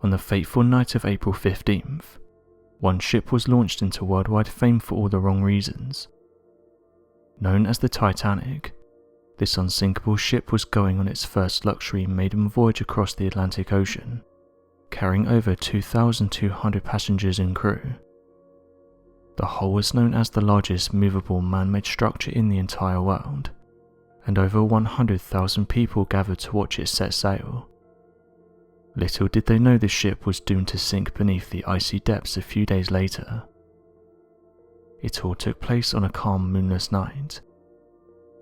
On the fateful night of April 15th, one ship was launched into worldwide fame for all the wrong reasons. Known as the Titanic, this unsinkable ship was going on its first luxury maiden voyage across the Atlantic Ocean, carrying over 2,200 passengers and crew. The hull was known as the largest movable man-made structure in the entire world, and over 100,000 people gathered to watch it set sail. Little did they know the ship was doomed to sink beneath the icy depths a few days later. It all took place on a calm, moonless night.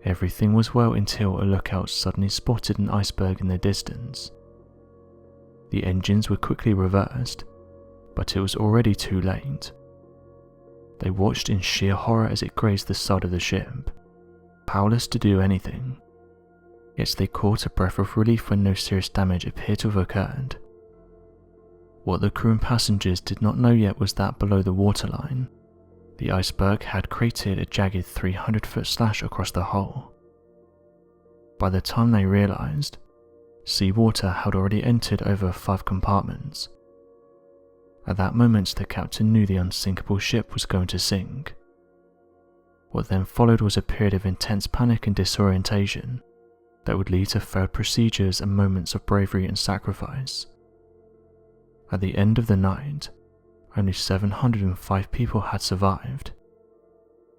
Everything was well until a lookout suddenly spotted an iceberg in the distance. The engines were quickly reversed, but it was already too late. They watched in sheer horror as it grazed the side of the ship, powerless to do anything. Yet they caught a breath of relief when no serious damage appeared to have occurred. What the crew and passengers did not know yet was that below the waterline, the iceberg had created a jagged 300-foot slash across the hull. By the time they realized, seawater had already entered over 5 compartments. At that moment, the captain knew the unsinkable ship was going to sink. What then followed was a period of intense panic and disorientation that would lead to failed procedures and moments of bravery and sacrifice. At the end of the night, only 705 people had survived.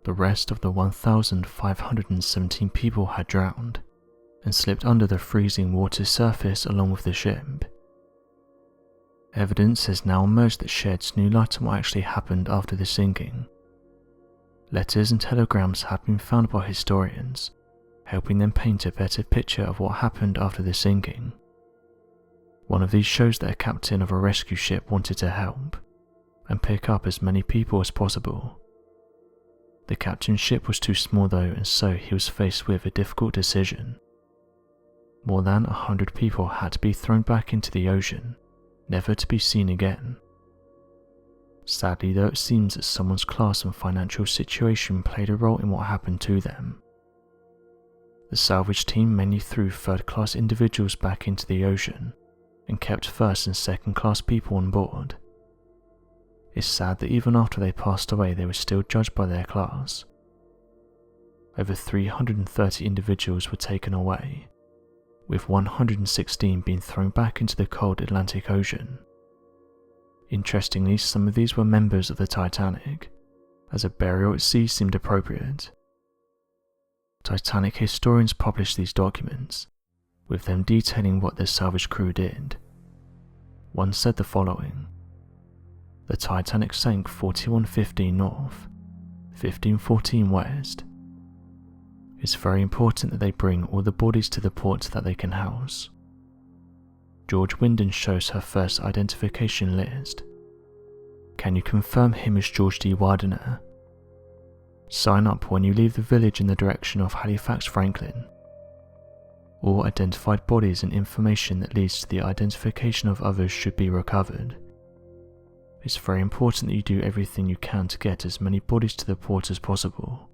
The rest of the 1,517 people had drowned and slipped under the freezing water surface along with the ship. Evidence has now emerged that sheds new light on what actually happened after the sinking. Letters and telegrams have been found by historians, helping them paint a better picture of what happened after the sinking. One of these shows that a captain of a rescue ship wanted to help and pick up as many people as possible. The captain's ship was too small though, and so he was faced with a difficult decision. More than 100 people had to be thrown back into the ocean, never to be seen again. Sadly though, it seems that someone's class and financial situation played a role in what happened to them. The salvage team mainly threw third-class individuals back into the ocean and kept first and second-class people on board. It's sad that even after they passed away they were still judged by their class. Over 330 individuals were taken away, with 116 being thrown back into the cold Atlantic Ocean. Interestingly, some of these were members of the Titanic, as a burial at sea seemed appropriate. Titanic historians published these documents, with them detailing what their salvage crew did. One said the following: "The Titanic sank 4115 north, 1514 west. It's very important that they bring all the bodies to the port that they can house." George Wyndon shows her first identification list. "Can you confirm him as George D. Widener? Sign up when you leave the village in the direction of Halifax, Franklin. All identified bodies and information that leads to the identification of others should be recovered. It's very important that you do everything you can to get as many bodies to the port as possible.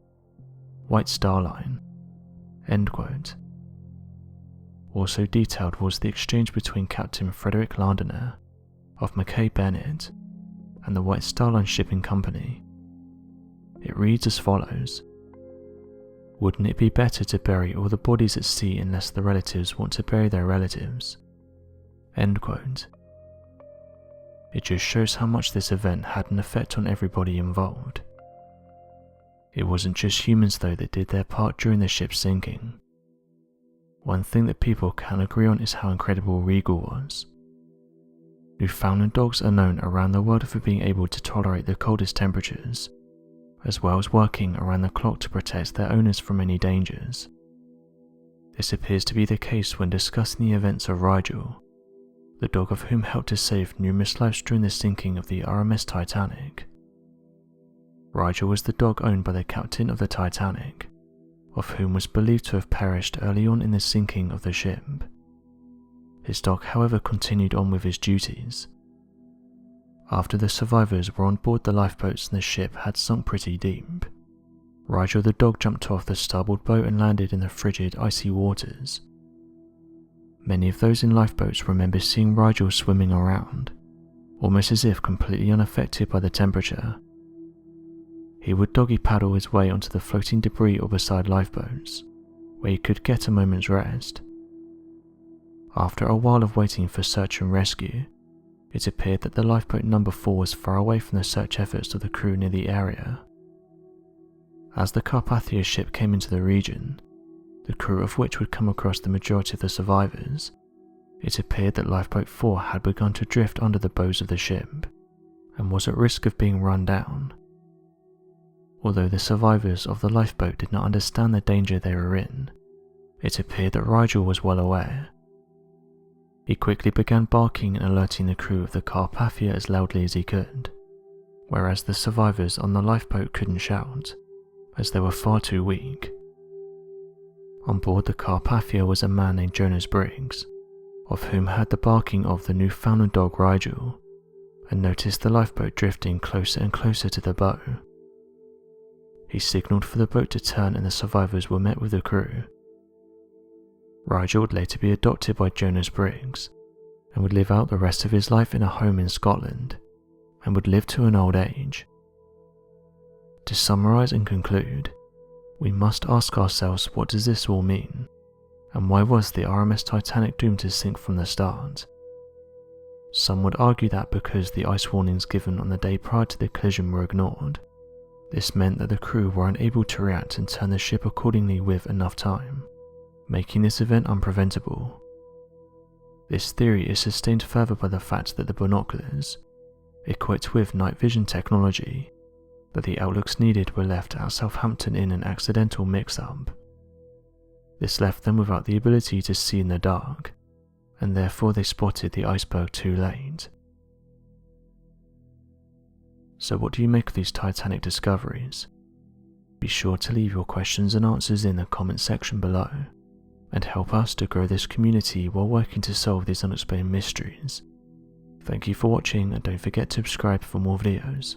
White Star Line." End quote. Also detailed was the exchange between Captain Frederick Lardner of Mackay Bennett and the White Star Line Shipping Company. It reads as follows: "Wouldn't it be better to bury all the bodies at sea unless the relatives want to bury their relatives?" End quote. It just shows how much this event had an effect on everybody involved. It wasn't just humans though that did their part during the ship's sinking. One thing that people can agree on is how incredible Regal was. Newfoundland dogs are known around the world for being able to tolerate the coldest temperatures, as well as working around the clock to protect their owners from any dangers. This appears to be the case when discussing the events of Rigel, the dog of whom helped to save numerous lives during the sinking of the RMS Titanic. Rigel was the dog owned by the captain of the Titanic, of whom was believed to have perished early on in the sinking of the ship. His dog, however, continued on with his duties. After the survivors were on board the lifeboats and the ship had sunk pretty deep, Rigel the dog jumped off the starboard boat and landed in the frigid, icy waters. Many of those in lifeboats remember seeing Rigel swimming around, almost as if completely unaffected by the temperature. He would doggy paddle his way onto the floating debris or beside lifeboats, where he could get a moment's rest. After a while of waiting for search and rescue, it appeared that the lifeboat number 4 was far away from the search efforts of the crew near the area. As the Carpathia ship came into the region, the crew of which would come across the majority of the survivors, it appeared that lifeboat 4 had begun to drift under the bows of the ship, and was at risk of being run down. Although the survivors of the lifeboat did not understand the danger they were in, it appeared that Rigel was well aware. He quickly began barking and alerting the crew of the Carpathia as loudly as he could, whereas the survivors on the lifeboat couldn't shout, as they were far too weak. On board the Carpathia was a man named Jonas Briggs, of whom heard the barking of the Newfoundland dog Rigel, and noticed the lifeboat drifting closer and closer to the bow. He signalled for the boat to turn and the survivors were met with the crew. Rigel would later be adopted by Jonas Briggs, and would live out the rest of his life in a home in Scotland, and would live to an old age. To summarise and conclude, we must ask ourselves, what does this all mean, and why was the RMS Titanic doomed to sink from the start? Some would argue that because the ice warnings given on the day prior to the collision were ignored, this meant that the crew were unable to react and turn the ship accordingly with enough time, making this event unpreventable. This theory is sustained further by the fact that the binoculars, equipped with night vision technology, that the outlooks needed were left at Southampton in an accidental mix-up. This left them without the ability to see in the dark, and therefore they spotted the iceberg too late. So what do you make of these Titanic discoveries? Be sure to leave your questions and answers in the comment section below, and help us to grow this community while working to solve these unexplained mysteries. Thank you for watching, and don't forget to subscribe for more videos.